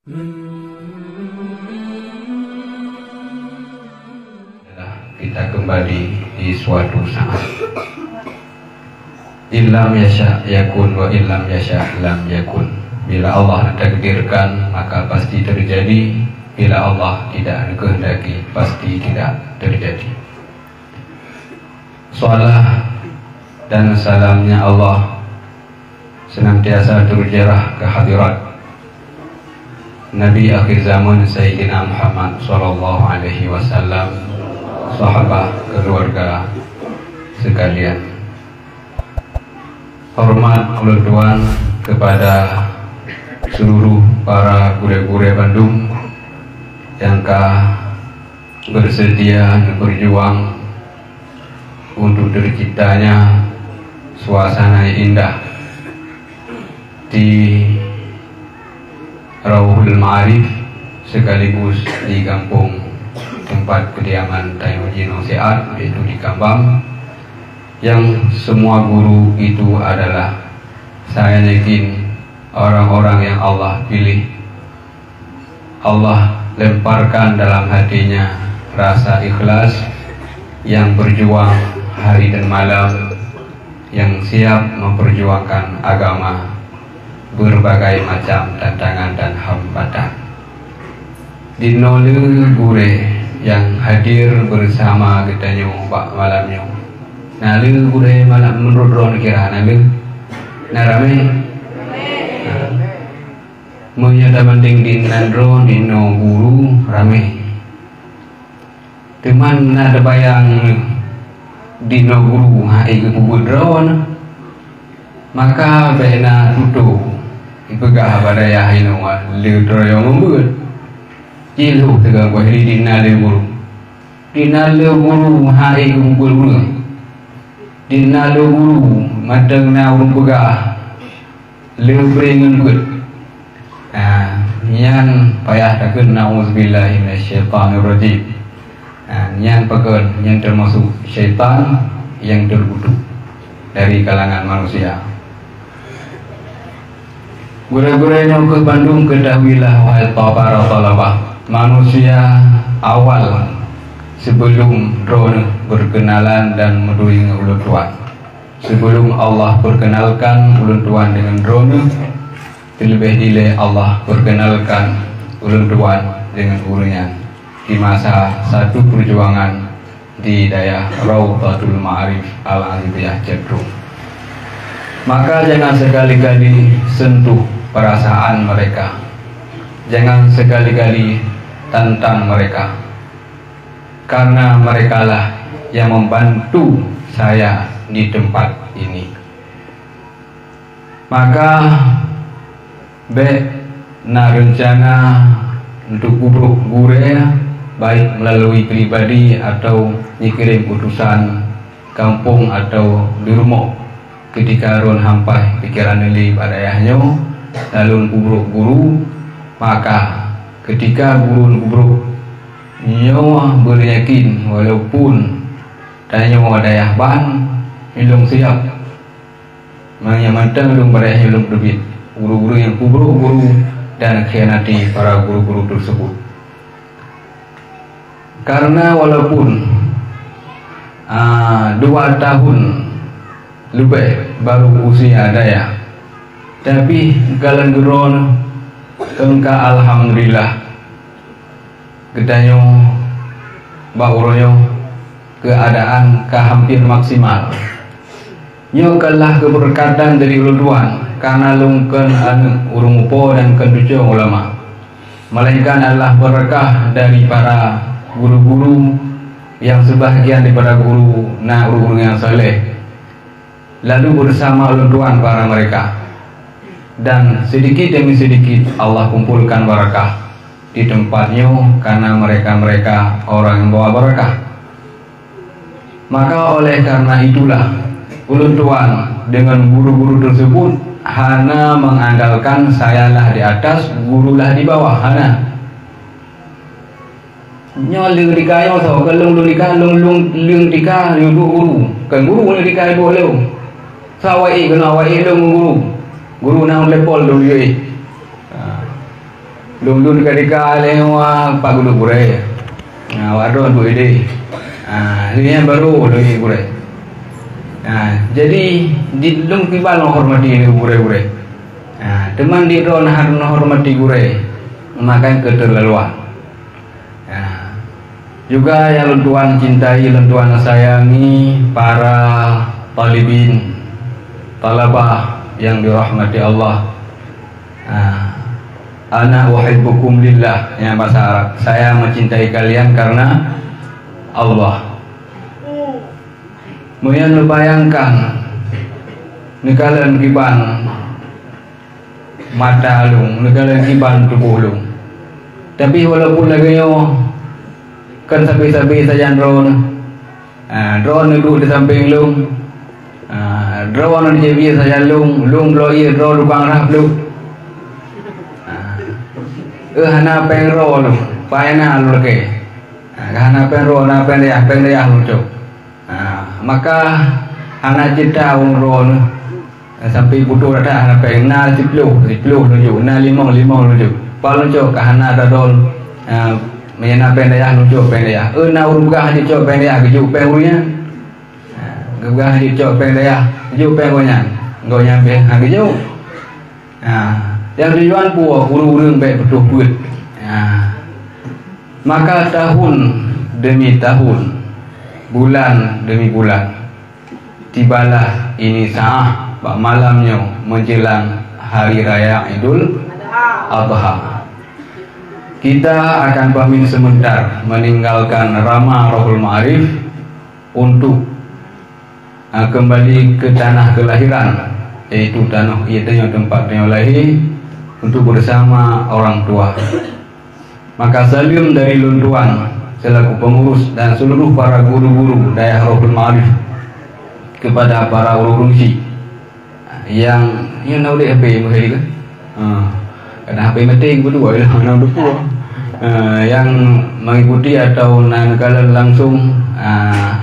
Kita kembali di suatu saat. Illam yasha yakun wa illam yasha lam yakun. Bila Allah takdirkan maka pasti terjadi, bila Allah tidak kehendaki pasti tidak terjadi. Salam dan salamnya Allah senantiasa terjarah ke hadirat Nabi akhir zaman Sayyidina Muhammad sallallahu alaihi wasallam, sahabat, keluarga sekalian. Hormat ulun kepada seluruh para guru-guru Bandung yang bersedia berjuang untuk terciptanya suasana indah di Rauhul Ma'arif sekaligus di kampung tempat kediaman Taimuddin Seat, yaitu di Kambang, yang semua guru itu adalah, saya yakin, orang-orang yang Allah pilih. Allah lemparkan dalam hatinya rasa ikhlas, yang berjuang hari dan malam, yang siap memperjuangkan agama berbagai macam tantangan dan hambatan. Dino gure yang hadir bersama kita pak malamnya. Nah gure malam menurut ron kira nalu narame. Menyata penting di nandro dino guru rame. Teman ada bayang dino guru hai ke kubudron, maka bena tutup ipegah pada yahino liudro yang membut jilu tegang kuahri dina le guru hai ke kubudron dina le guru madang na urung pegah leubrengen gut. Nyan payah takun na'udzubillahi minasyaitonirrajim. Nyan pekan yang termasuk syaitan yang terkutuk dari kalangan manusia. Gura-guranya ke Bandung, ketahuilah wahai para talabah, manusia awal sebelum drone berkenalan dan menduing ulun tuan. Sebelum Allah perkenalkan ulun tuan dengan drone, terlebih dile Allah perkenalkan ulun tuan dengan urunya di masa satu perjuangan di daerah Raudatul Ma'arif Al-Aziziyah Jadrung. Maka jangan sekali-kali sentuh perasaan mereka, jangan sekali-kali tantang mereka, karena merekalah yang membantu saya di tempat ini. Maka rencana untuk kubruk gure, baik melalui pribadi atau dikirim utusan kampung atau di rumah, ketika ron hampai pikiran ini pada ayahnya lalu kubruk guru, maka ketika guru kubruk nyawa beryakin walaupun tanya mau dayah ban ilung siap menyamankan ilung pada ilung berbit guru-guru yang kubruk guru dan khianati para guru-guru tersebut. Karena walaupun 2 tahun lebih baru usia daya, tapi galan geron engka alhamdulillah gedanyo bauronyo keadaan hampir maksimal. Nyo kalah keberkatan dari ulun karena lungken urung upo dan kendujo ulama, melainkan adalah berkah dari para guru-guru yang sebahagian daripada guru guru yang soleh, lalu bersama ulun para mereka, dan sedikit demi sedikit Allah kumpulkan barakah di tempatnya karena mereka orang yang bawa barakah. Maka oleh karena itulah ulun dengan guru-guru tersebut hana mengandalkan sayalah di atas, gurulah di bawah, hana nyolong dikayo so kalung lung dika guru kan guru dika do leu sawai kena wai lung guru nang lepol do ye lun kadika lewa pak gulu burai wadon bu ide ini yang baru lagi burai. Jadi di lung tiba hormati ini burai-burai. Teman di ron harus hormati burai, memakai keterlaluan. Juga yang lentuan cintai, lentuan sayangi para talibin, talabah yang dirahmati Allah. Ana uhibbukum lillah, yang bahasa Arab. Saya mencintai kalian karena Allah. Muyan bayangkan nekalan kiban mata lung, nekalan kiban tubuh lung. Tapi walaupun lagi kan sabi-sabi saja drone, drone duduk di samping lung, drone di jebi saja lung blow ia drone lubang rap lung. Hana pengro lu, paena lu ke, hana pengro, hana pengriah lu cok. Maka hana cita umro lu, sampai butuh ada hana peng na 10 lu cok, na 5 lu cok. Palu cok hana ada dol, mena pengriah lu cok pengriah. Na urugah di cok pengriah kejuk pengrunya, gugah di cok pengriah kejuk pengrunya, gonya peng kejuk. Yang tujuan puak urung-urung baik betul buat. Maka tahun demi tahun, bulan demi bulan, tibalah ini saat malamnya menjelang hari raya Idul Adha. Kita akan pamit sebentar meninggalkan Rama Rohul Ma'arif untuk kembali ke tanah kelahiran, yaitu tanah yang tempatnya lahir, untuk bersama orang tua. Maka salim dari Lunduan selaku pengurus dan seluruh para guru-guru daerah Rohul Ma'arif kepada para urungsi yang nak boleh HP mesti kan? Kena HP meeting berdua lah, nak berdua. Yang mengikuti atau nangkalan langsung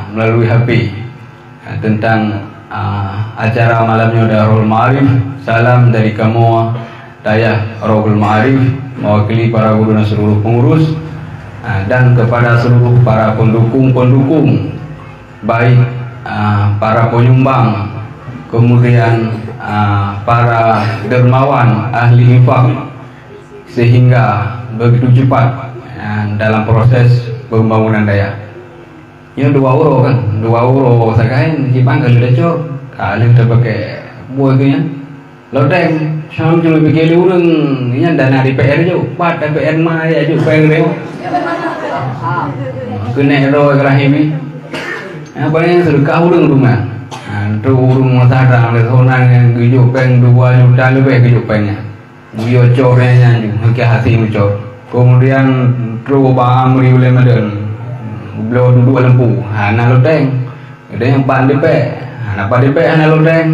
melalui HP tentang acara malamnya Darul Ma'arif. Salam dari kamu Dayah Rohul Ma'arif, mewakili para guru dan seluruh pengurus, dan kepada seluruh para pendukung, baik para penyumbang, kemudian para dermawan, ahli infak, sehingga begitu cepat dalam proses pembangunan daya. Ini 2 euro kan, 2 euro sekarang Jepang kalau dah cok, kalau kita pakai buah tu ya, lodeng. Syam cuma fikir orang ni dana DPR je, pat DPR mai aja peng dia. Kena ro kerahimi. Apa ni sedekah orang rumah. Tu orang masyarakat lesonan yang gijuk peng 2 juta lebih gijuk pengnya. Dia corenya juga ke hati muncul. Kemudian tu bang beri boleh madan. Belum duduk lempu. Nak lodeng. Ada yang pan DPR. Nak pan DPR nak lodeng.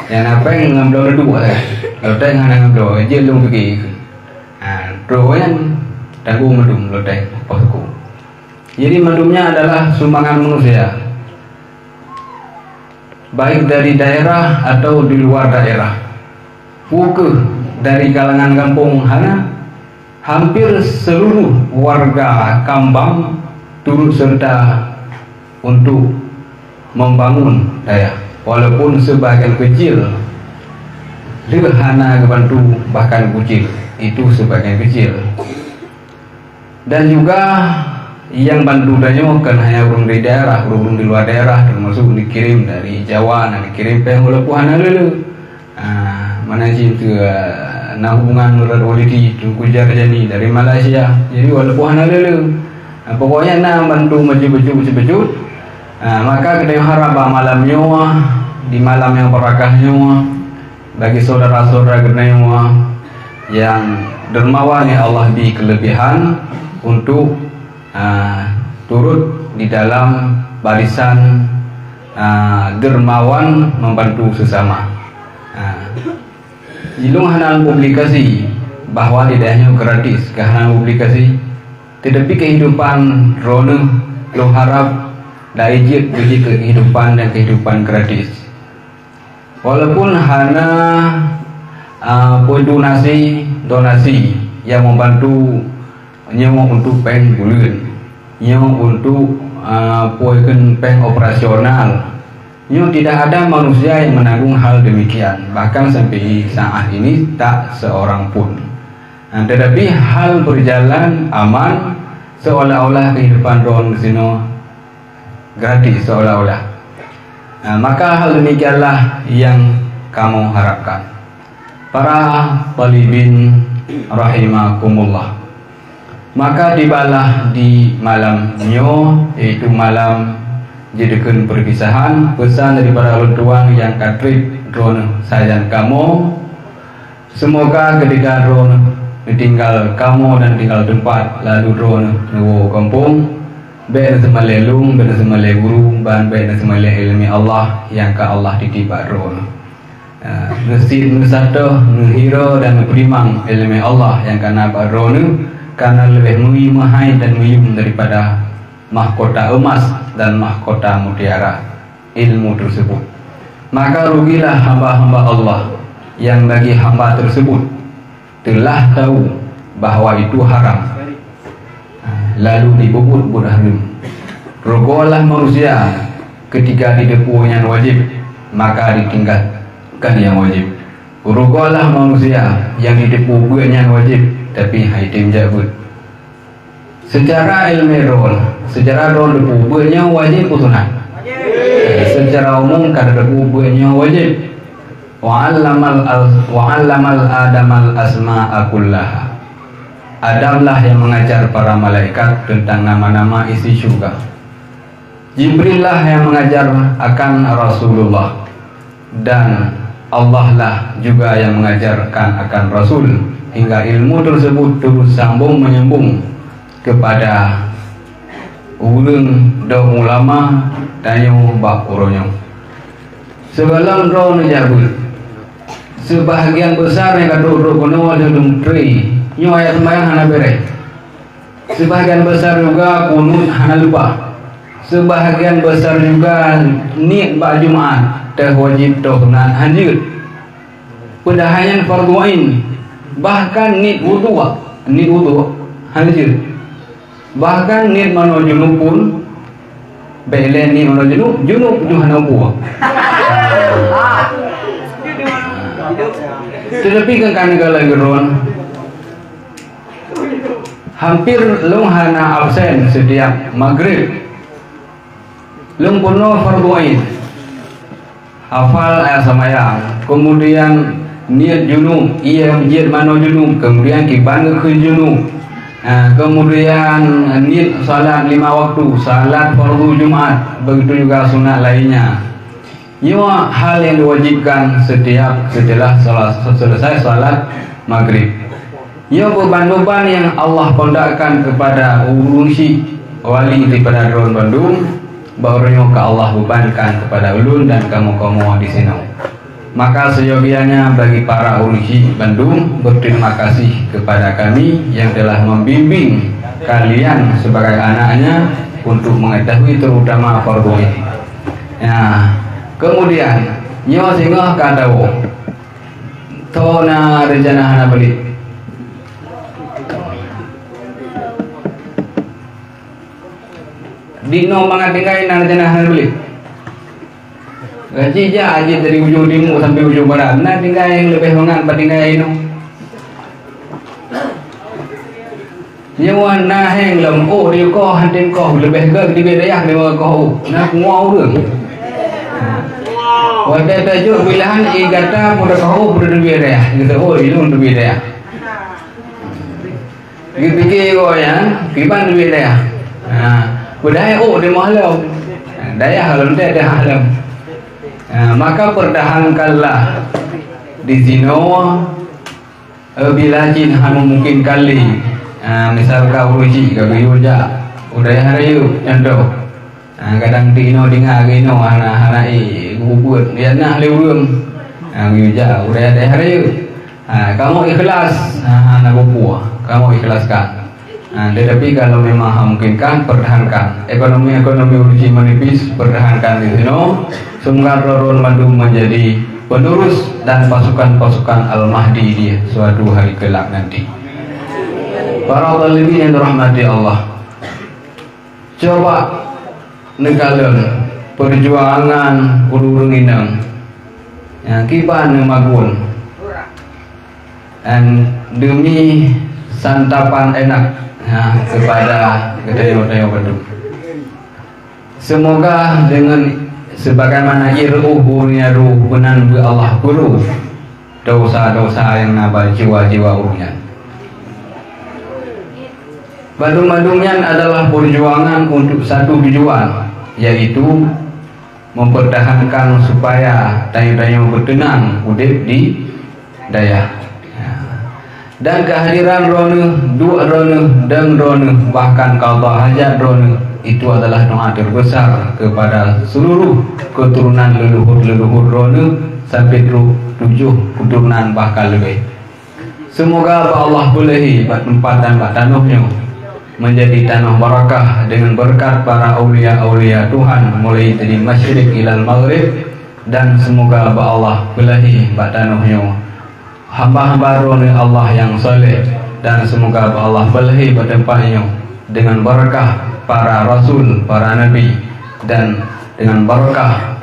Yang apa yang ngambil dua lah, loteng hanya ngambil je lu pergi, terus tanggung madum loteng posku. Jadi madumnya adalah sumbangan manusia, baik dari daerah atau di luar daerah. Buku dari kalangan kampung hana, hampir seluruh warga Kambang turut serta untuk membangun daya. Walaupun sebagian kecil hana bantu, bahkan kecil itu sebagian kecil. Dan juga yang bantu danya bukan hanya orang dari daerah, orang di luar daerah, termasuk dikirim dari Jawa, dikirim pe walaupun hana lelu. Mana sih tu na hubungan luar politi tu kujar jadi dari Malaysia. Jadi walaupun hana lelu, pokoknya na bantu maju. Maka kita harap malam nyawa, di malam yang berakahnya, bagi saudara-saudara genaywa yang dermawan yang Allah beri kelebihan untuk turut di dalam barisan dermawan membantu sesama. Jilung hanal publikasi bahwa tidaknya gratis, hanal publikasi, tetapi kehidupan rona lo harap daijit bagi kehidupan dan kehidupan gratis. Walaupun hana donasi donasi yang membantu nyawa untuk peng bulan, nyawa untuk poikan peng operasional. Nyawa tidak ada manusia yang menanggung hal demikian, bahkan sampai saat ini tak seorang pun. Tetapi hal berjalan aman, seolah-olah kehidupan ron kesino gratis seolah-olah. Maka hal demikianlah yang kamu harapkan. Para talibin rahimakumullah. Maka tibalah di malam nyo, yaitu malam jadikan perpisahan, pesan daripada orang tua yang katrip ron sayang kamu. Semoga ketika ron tinggal kamu dan tinggal tempat lalu ron nuwo kampung, baik semalelung, baik semalai guru, baik semalai ilmi Allah yang ke Allah ditiba ron. Ngesit, ngesatuh, ngehiro dan ngeperimang ilmi Allah yang karena baronu, karena lebih mengimahai dan mengiyum daripada mahkota emas dan mahkota mutiara ilmu tersebut. Maka rugilah hamba-hamba Allah yang bagi hamba tersebut telah tahu bahwa itu haram, lalu dibubut haram. Rugolah manusia ketika didepu yang wajib, maka ditinggalkan yang wajib. Rugolah manusia yang didepu yang wajib, tapi haitim jabut. Secara ilmu rol, secara rol depu buahnya wajib putunan. Secara umum kada depu buahnya wajib. Wa'allamal adamal asma'a kullaha. Adamlah yang mengajar para malaikat tentang nama-nama isi syurga. Jibril lah yang mengajar akan Rasulullah, dan Allah lah juga yang mengajarkan akan Rasul, hingga ilmu tersebut terus sambung menyambung kepada ulun do ulama danyo bak uronyo. Sebelum roh jabul, sebahagian besar yang kaduk kono dalam tri nyo ayat sembahyang hana bere. Sebahagian besar juga kunut hana lupa. Sebahagian besar juga niat bak Jumat wajib tohnan anjir. Pedahanyan fardu ain, bahkan niat wudu anjir. Bahkan niat mano junub pun belen niat mano junub juhana buah. Tetapi kan negara geron hampir long hana absen setiap maghrib. Long puno fardu ain, hafal ayat samayang, kemudian niat junub, ia menjid mano junub, kemudian kiban ke junub, kemudian niat salat 5 waktu, salat fardu Jumat, begitu juga sunat lainnya. Ini hal yang diwajibkan setelah selesai salat maghrib. Ini beban-beban yang Allah kondakkan kepada urunsi wali daripada Ron Bandung, barunya ke Allah bebankan kepada ulun dan kamu-kamu di sini. Maka seyogianya bagi para urunsi Bandung berterima kasih kepada kami yang telah membimbing kalian sebagai anaknya untuk mengetahui terutama fardu ini. Ya, kemudian nyawa singgah kandawo tona rencana hana beli. Dino mangatingkai nang rencana beli. Gaji aja dari ujung timur sampai ujung barat. Nah tingkai yang lebih mengat patingkai ino. Nyawa naheng lem oh dia kau hantin kau lebih ke di bedaya lewat kau. Nah ngau deh. Wadah tajuk pilihan igata pada kau pada bedaya. Kita oh itu untuk bedaya. Pikir kau ya, kiban bedaya. Nah. Budaya oh di malam daya halam dia ada halam. Maka pertahankanlah di sini bila jin hanu mungkin kali misal kau uji kau yuja udah hari yu contoh kadang dino dengar gino hana gubut dia nak lewung yuja udah ada hari yu kamu ikhlas hana buku kamu ikhlaskan. Tetapi kalau memang memungkinkan pertahankan ekonomi uji menipis, pertahankan di sini. Sunggar Ron Bandung menjadi penerus dan pasukan-pasukan Al-Mahdi di suatu hari kelak nanti. Para zalimin yang dirahmati Allah, coba negara perjuangan urung inang yang kiban magun dan demi santapan enak kepada kedaya-daya beduk. Semoga dengan sebagaimana iruhnya ruh benan Allah guru dosa-dosa yang nabal jiwa-jiwa urunya. Badung-badungnya adalah perjuangan untuk satu tujuan, yaitu mempertahankan supaya daya-daya bertenang udip di daya. Dan kehadiran rona, dua rona, dan rona, bahkan kalau hajat rona, itu adalah doa terbesar kepada seluruh keturunan leluhur-leluhur rona sampai 7 keturunan bahkan lebih. Semoga Allah bolehi tempat dan tanahnya menjadi tanah barakah dengan berkat para aulia-aulia Tuhan mulai dari masyriq ilal maghrib, dan semoga Allah bolehi tanahnya hamba-hamba Allah yang soleh, dan semoga Allah bolehi tempatnya dengan barakah para rasul, para nabi, dan dengan barakah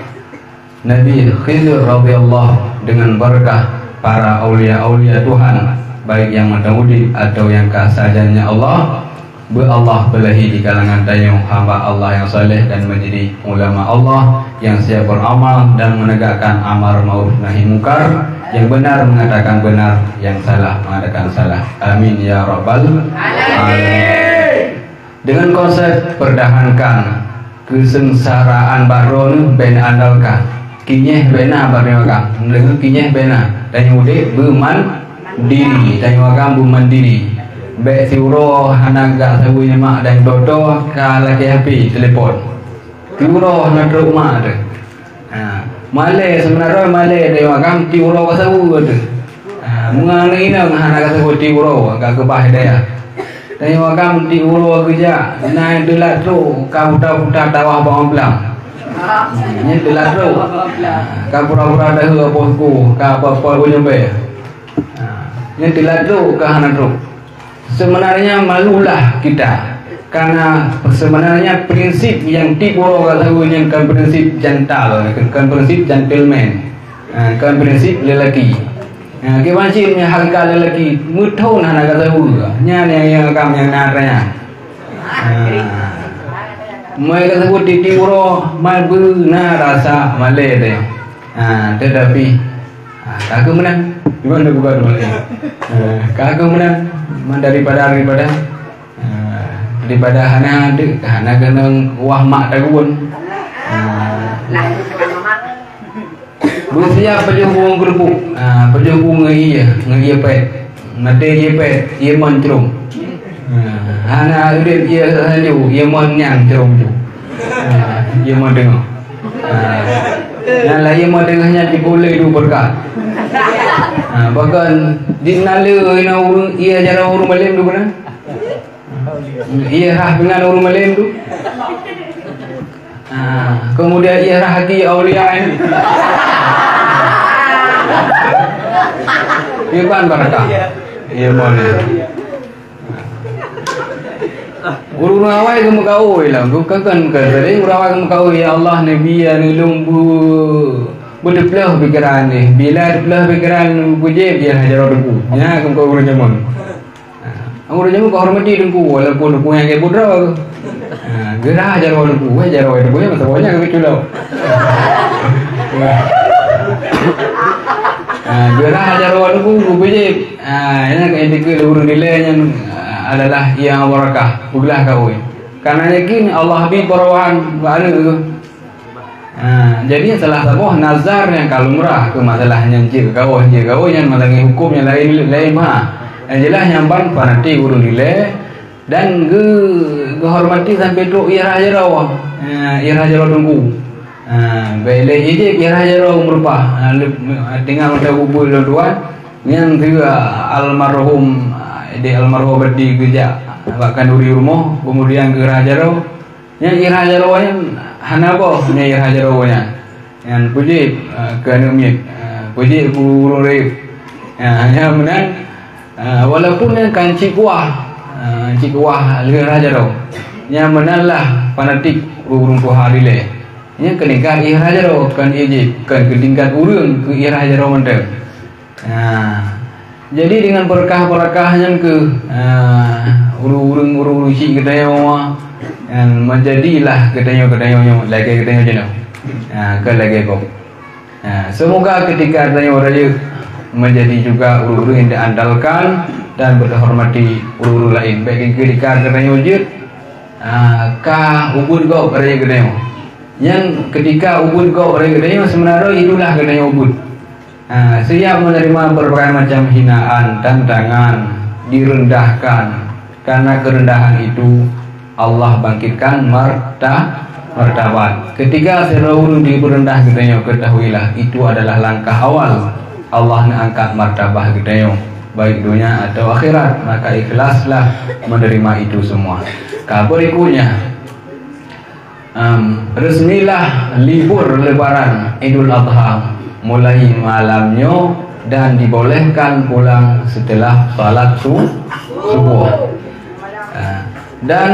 Nabi Khidir radhiyallahu, dengan barakah para aulia-aulia Tuhan baik yang mendahului atau yang kasajanya Allah. Allah belahi di kalangan dayung hamba Allah yang saleh dan menjadi ulama Allah yang siap beramal dan menegakkan amar ma'ruf nahi munkar, yang benar mengatakan benar, yang salah mengatakan salah. Amin ya rabbal alamin. Dengan konsep pertahankan kesengsaraan baron ben andalkan kinyeh bena barengkan dengan kinyeh bena dan udik beman diri dan wakam bumandiri. Baik tiuro hanaga sabunya mak dan dodo kala ke HP telefon. Tiuro nak rumah ada. Malay sebenarnya malay dia makam tiuro sabu ada. Mengenai ina hanaga sabu tiuro agak kebah dia. Dan makam tiuro kerja naik delat tu kau buta-buta tawah bawang belang. Ini delat tu. Kau pura-pura dah ke bosku, kau apa-apa punya be. Ini delat tu ke hana tu. Sebenarnya malulah kita, karena sebenarnya prinsip yang tipu katanya kan prinsip jantal, kan prinsip gentleman, kan prinsip lelaki. Kewajibannya harga lelaki mudah nak kata nya yang kami yang naranya. Mereka sebut tipu malu na rasa malai deh. Tetapi kagum menang, gimana bukan malai? Kagum menang. Daripada hana kena wah mak tagun. Bersiap penjung kerupuk, penjung ngai pet, mate ye pet, ye moncrum. Hana urip ye halu, ye mon nyang cerum tu. Ye mon dengar. Dan lah ye mon dengarnya dipulai du berkat. Bahkan di nala ina urung ia jara urung malam tu kan? Ia rah dengan urung malam tu. Kemudian ia rah hati aulia ini. Ia kan barakah. Ia mana? Urung awal kamu kau lah. Bukan kan kerja. Urung awal kamu kau ya Allah Nabi ya nilumbu. Boleh pelah pikiran ni. Bila pelah pikiran bujib dia hajar dengku. Ya, kamu kau urang jaman. Urang jaman kau hormati dengku walaupun dengku yang kayak pudra. Gerah hajar dengku, hajar dengku yang masa banyak ke culau. Gerah hajar dengku bujib. Ini kayak tiga urang nilai yang adalah yang barakah. Bulah kau. Karena yakin Allah habib barawan ada tu. Jadi salah satu nazar yang kalumrah ke masalahnya je kau yang masalah hukumnya lain mah. Yang jelas yang ban panati urung dile dan hormati sampai tu ia raja rawa. Ia raja rawa tunggu. Bele je ia raja rawa merupa dengan ada kubur tuan yang juga almarhum berdi kerja bahkan duri rumah kemudian ke raja rawa. Yang ia raja rawa yang hana apa ni hajar awalnya yang puji kerana Wajib guru rep. Yang menang walaupun yang kan cik kuah le raja ro. Yang menanglah fanatik urung ku hari le. Nya keningkat ih raja ro kan ije kan ketingkat urang ke ih raja ro mendem. Jadi dengan berkah-berkahnya ke urung cik kedayo menjadilah kedayo lagi kedayo jenuh. Ke lagi kok. Semoga ketika kedayo raja menjadi juga uru-uru yang diandalkan dan berhormati uru-uru lain. Baik ketika kedayo jid ka ubud go raja kedayo. Yang ketika ubud go raja kedayo sebenarnya itulah kedayo ubud. Siap menerima berbagai macam hinaan, tantangan, direndahkan. Karena kerendahan itu Allah bangkitkan martabat. Ketika seluruh diberendah gedeyo, ketahuilah itu adalah langkah awal Allah mengangkat martabat gedeyo, baik dunia atau akhirat. Maka ikhlaslah menerima itu semua. Berikutnya resmilah libur lebaran Idul Adha mulai malamnya dan dibolehkan pulang setelah salat subuh. Dan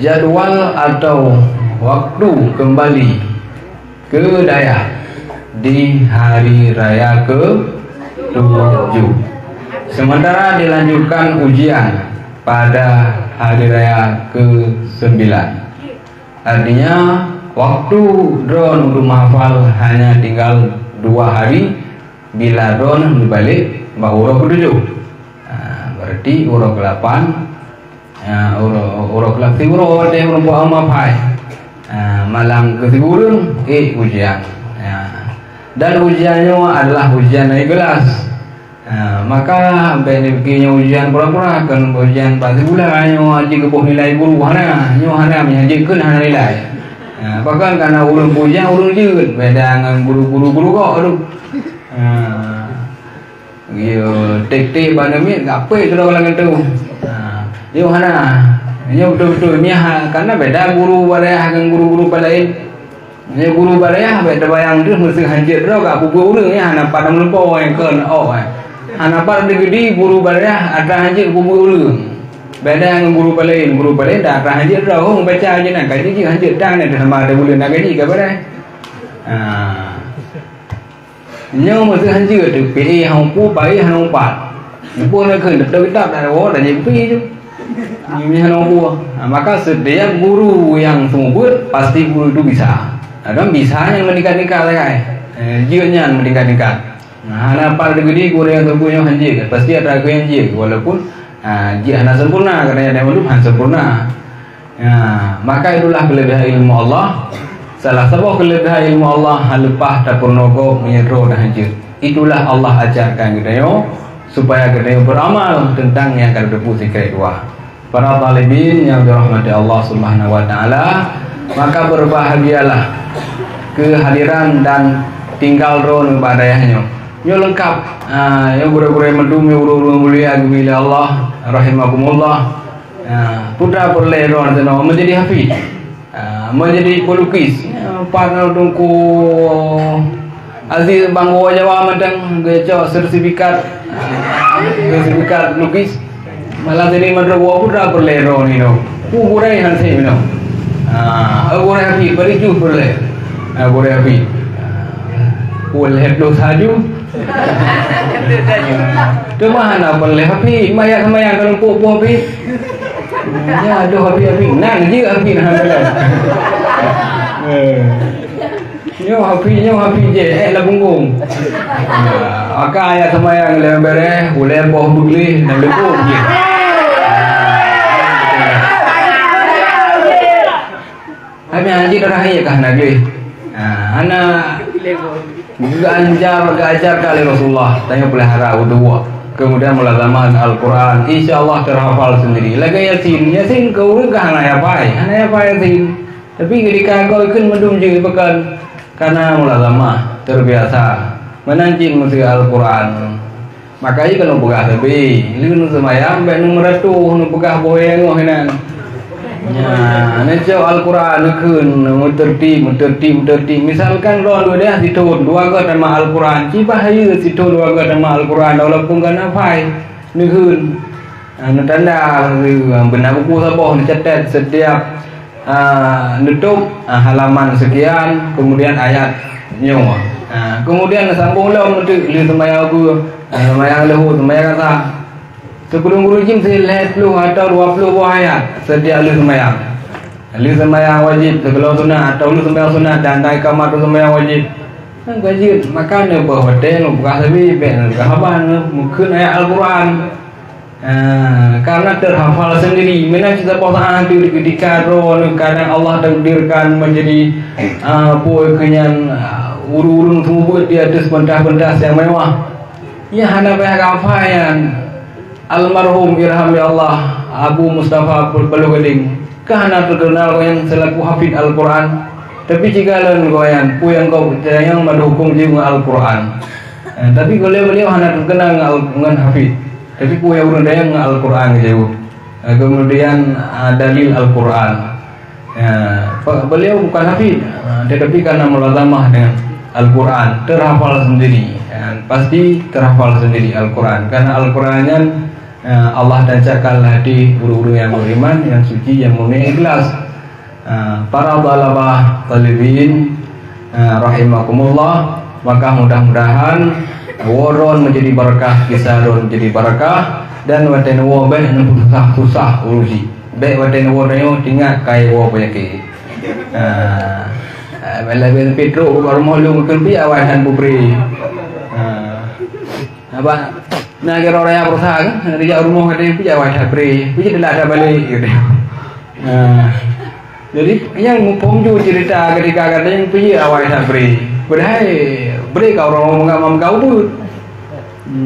jadwal atau waktu kembali ke Dayak di hari raya ke-7. Sementara dilanjutkan ujian pada hari raya ke-9. Artinya waktu drone untuk menghafal hanya tinggal 2 hari. Bila drone dibalik urut ke-7, berarti urut ke-8, urut ke-8 urut dia merupakan amapai. Malam ke-10 ujian. Dan ujiannya adalah ujian naik kelas. Maka benefitnya ujian pura-pura kan ujian pasti bulan haji ke nilai guru hana menyajikan hana nilai. Bahkan karena ulun puja ulun jeut beda dengan guru-guru kok aduh. Tek-tek bandami gape kalau orang itu. Dia hana. Dia betul-betul miah karena beda guru barayah dengan guru-guru lain. Dia guru barayah beda bayang dia mesti hanjir dah gak buku ulun ya hana pada melempau yang kan hana pada gede guru barayah ada hanjir buku ulun. Beda dengan guru lain dah akan haji dah baca aja nak kaji haji dah ni sama ada bulan nak kaji ke pada. Nyo mesti haji tu PE hang pu bai hang 4. Pu nak ke dak dak dah dah nyimpi tu. Ini hang pu. Maka setiap guru yang sungguh pasti guru itu bisa. Ada bisanya meningkat-ningkat lagi. Jianya meningkat-ningkat. Hana apa gede guru yang punya haji pasti ada yang haji walaupun dia hanya sempurna karena yang belum sempurna. Maka itulah kelebihan ilmu Allah. Salah satu kelebihan ilmu Allah lepas dapurnogo menyedro dan hancur. Itulah Allah ajarkan kita supaya kita beramal tentang yang akan berpusing kedua. Para talibin yang dirahmati Allah Subhanahu Wa Taala, maka berbahagialah kehadiran dan tinggal ron ibadahnya. Yo lengkap, yo guru-guru mendung, yo guru-guru mulia bila Allah rahimakumullah. Putra perleron teno menjadi hafiz, menjadi pelukis. Partner tungku Aziz Banggo Jawa mentang geco sertifikat lukis. Malah jadi mendragwa putra perleron ini. Kuburai hansi ini. Kuburai hafiz bericu perle. Kuburai hafiz. Kuburai dos haju. Tu mana boleh hafi maya kalau pupu hafi. Ya aduh hafi nan je hafi nak boleh. Nyo hafi je lah punggung. Aka ayat semayang lembere boleh boh bugli nak lekuk je. Kami haji terakhir kah nabi. Anak Gajar kali Rasulullah tanya pelihara udhu, kemudian mulazamah Al-Quran, insya Allah terhafal sendiri. Lagi Yasin kau ke hana apa Yasin. Tapi ketika kau ikut mendum juga pekan karena mulazamah terbiasa menancing mesti Al-Quran. Makanya kalau buka sebi, lihat semayang, benung meratu, nu buka boyang, ngohinan. Ya, necau Al-Quran nekeun muterti. Misalkan lo dia situ dua ga nama Al-Quran, cibah ieu situ dua ga nama Al-Quran walaupun kana fai nekeun. Tanda benar buku saboh dicatat setiap nutup halaman sekian, kemudian ayat nyawa. Kemudian sambung lah untuk li semaya aku, semaya lahu, semaya kata. Sebelum guru jim saya lihat 10 atau 20 buah ayat setiap li semaya. Li semaya wajib, segala sunnah atau li semaya sunnah dan naik kamar tu semaya wajib. Wajib makan buah hotel, buka sabi, buka haban, mungkin ayat Al-Quran. Karena terhafal sendiri. Mana kita posaan itu ketika kadang Allah takdirkan menjadi kenyan urun semua di atas pentas-pentas yang mewah. Ya hana pihak kafayan almarhum irham ya Allah Abu Mustafa Balugading kahana terkenal yang selaku hafid Al-Quran. Tapi jika lain goyan yang kau yang mendukung juga Al-Quran. Tapi beliau hana terkenal dengan hafid. Tapi punya urun daya Al-Quran jauh. Kemudian dalil Al-Quran. Beliau bukan hafid, tetapi karena mulazamah dengan Al-Quran terhafal sendiri. Pasti terhafal sendiri Al-Quran. Karena Al-Qurannya Allah dancakan hati guru-guru yang beriman, yang suci, yang murni, ikhlas. Para balabah talibin rahimakumullah, maka mudah-mudahan waron menjadi barakah, kisaron menjadi barakah, dan waten wo be susah urusi. Be waten wo nayo tinggal kai wo penyakit. Bela Petro baru mau lu kelpi awan bubri. Apa? Nah kira orang yang berusaha kan, dia rumah ada pi awan bubri, pi tidak ada balik gitu. Jadi yang mumpung juga cerita ketika katanya pi awan bubri. Padahal beri kau orang mengamam kau pun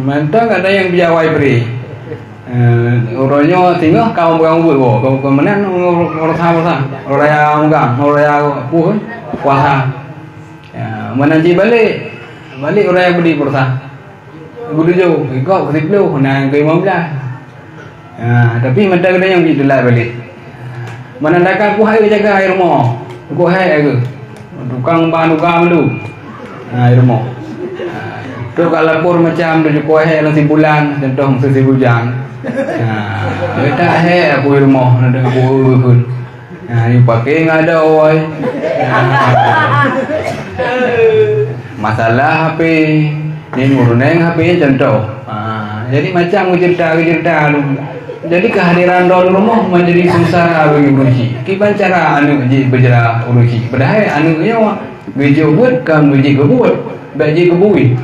mantap ada yang bijawai beri orangnya tinggal kau mengamam pun kau kemenan orang sama orang yang mengamam orang yang pun kuasa menanti balik orang yang beri kuasa guru jauh kau ketip lu nak kau mau belah tapi mantap ada yang didelai balik menandakan ku hai jaga air mo ku hai ke tukang banukam lu rumah. Tu kalau pur macam tu kuah lang bulan contoh sesi hujan. Tak aku rumah nak aku pun. Ni pakai ngada oi. Masalah HP ni nguruneng HP contoh. Jadi macam cerita. Jadi kehadiran dalam rumah menjadi susah bagi urusi. Kiban cara anu berjara urusi. Padahal anunya gejo buat kan beji kebuat beji kebui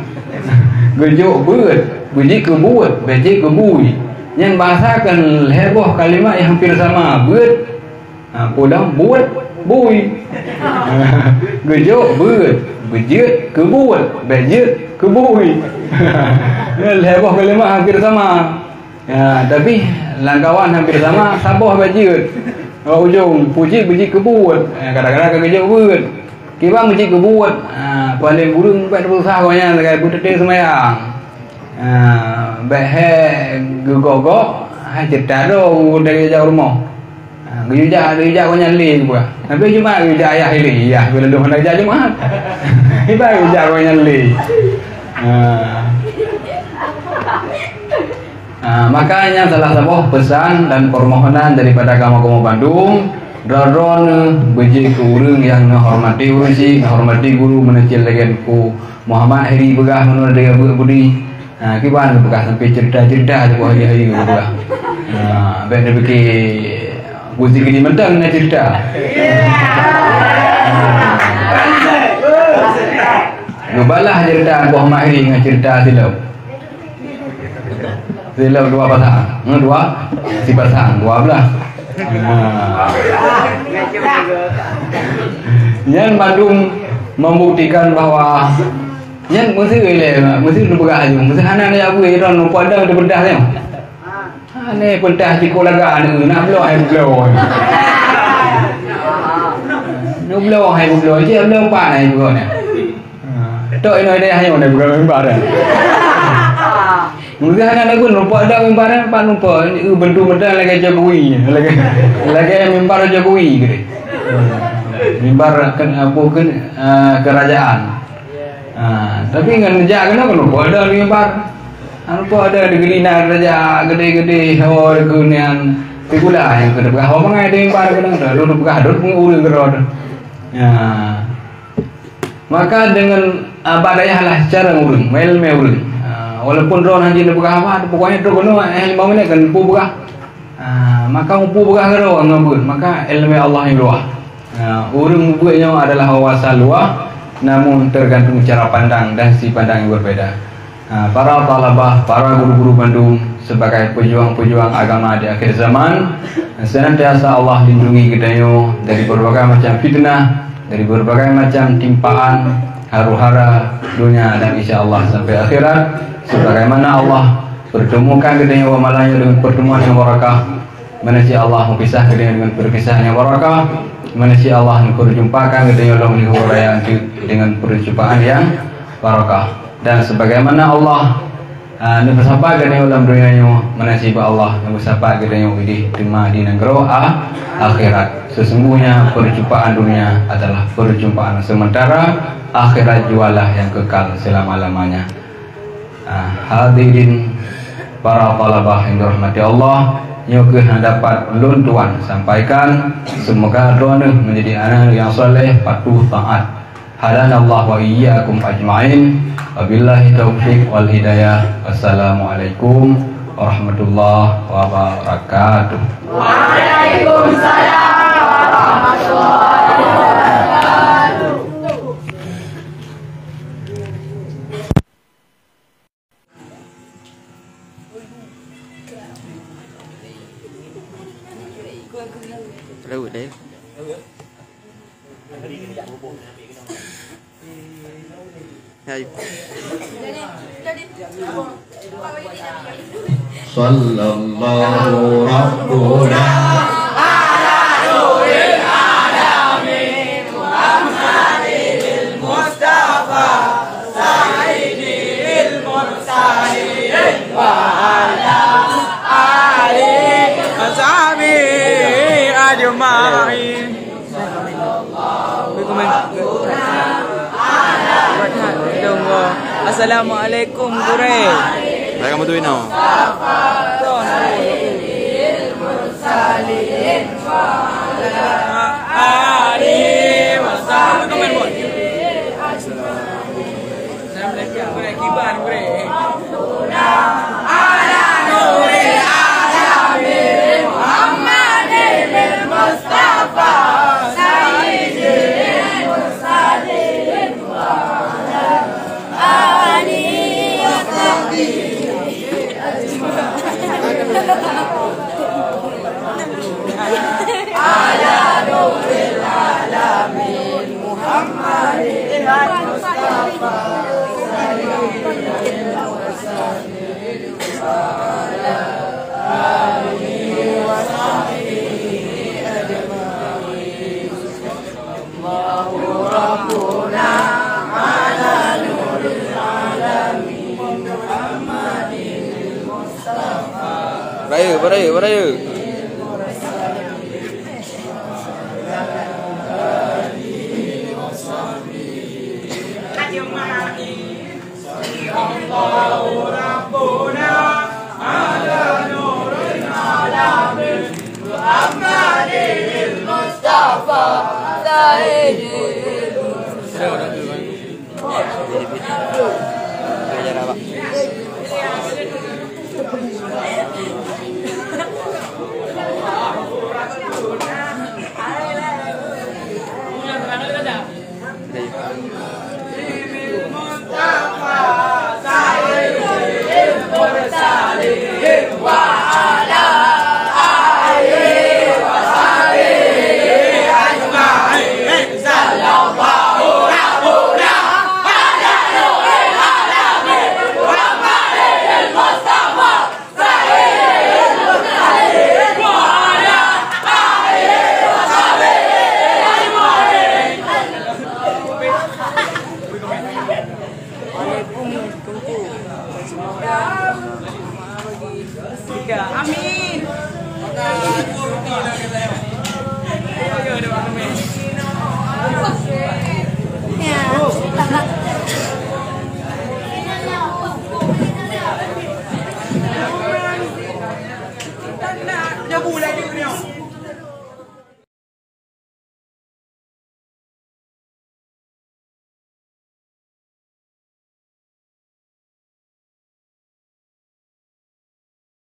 gejo buat beji kebuat beji kebui yang bahasakan heboh kalimat yang hampir sama buat podang buat bui gejo buat beji kebuat beji kebui heboh kalimat hampir sama tapi langkawan hampir sama saboh beji ujung puji beji kebuat kadang-kadang gejo buat kita mesti kebuat paling burung pada berusaha banyak dekat budak semayang behe gogok cerita do dari jauh rumah gejak banyak li juga tapi cuma gejak ayah li ya bila dah nak gejak cuma kita gejak banyak li makanya salah satu pesan dan permohonan daripada kamu Bandung Daron beji ke urang yang menghormati urusi, menghormati guru, menecil lagi ku Muhammad Heri begah menurut dia budi. Kiban begah sampai cerita-cerita tu hari-hari begah. Baik dia gusti kini mentang nak cerita. Lubalah cerita Muhammad Heri dengan cerita silau. Silau dua pasang, dua si pasang, 12. Yang Bandung membuktikan bahwa yang mesti bergah aja, mesti anak ni aku iran lupa ada berdah ni. Ni pentas di kolaga ni nak blow hai blow. Nak blow hai blow je blow pa ni juga ni. Tok ini dia hanya nak blow member dah. Mungkin anak pun nampak ada mimbaran pak nampak bentuk medal lagi Jokowi, lagi mimbar Jokowi gitu. Mimbar kan apa kan kerajaan. Tapi kan jaga kenapa nampak ada mimbar? Nampak ada di gelina raja gede-gede hawa gunian tigulah yang kedua hawa mengai di mimbar kan duduk duduk urang gerod. Maka dengan badaya lah cara urang, mel urang. Walaupun drone haji nak berapa, pokoknya drone no 5 minit kan pu berah. Maka pu berah karo ngabun, maka ilmu Allah yang luah. Urang buatnya adalah wasa luah, namun tergantung cara pandang dan si pandang yang berbeda. Para talabah, para guru-guru Bandung sebagai pejuang-pejuang agama di akhir zaman, senantiasa Allah lindungi kita dari berbagai macam fitnah, dari berbagai macam timpaan, haru-hara dunia dan insya-Allah sampai akhirat. Sebagaimana Allah pertemukan kedua wa malanya dengan pertemuan yang barakah, mana si Allah mempisah kedua dengan perpisahan yang barakah, mana si Allah memperjumpakan kedua Allah dengan perjumpaan yang barakah. Dan sebagaimana Allah bersapa kedua dalam dunianya, mana si Allah bersapa kedua di negeri akhirat. Sesungguhnya perjumpaan dunia adalah perjumpaan sementara, akhirat jualah yang kekal selama-lamanya. Hadirin para talabah yang dirahmati Allah, yang dapat ulun tuan sampaikan, semoga doa menjadi anak yang soleh, patuh, taat. Hadanallahu wa iyyakum ajma'in. Wabillahi taufiq wal hidayah. Wassalamualaikum warahmatullahi wabarakatuh. Waalaikumsalam warahmatullahi wabarakatuh. Laut dia. Ayo. Sallallahu rabbuna ala nuril alamin Muhammadil Mustafa sayyidil mursalin wa ala alihi wa sahbihi ajma'in. Assalamualaikum Gure. Baik kamu tuin no. Beraya. lampu lagi ni.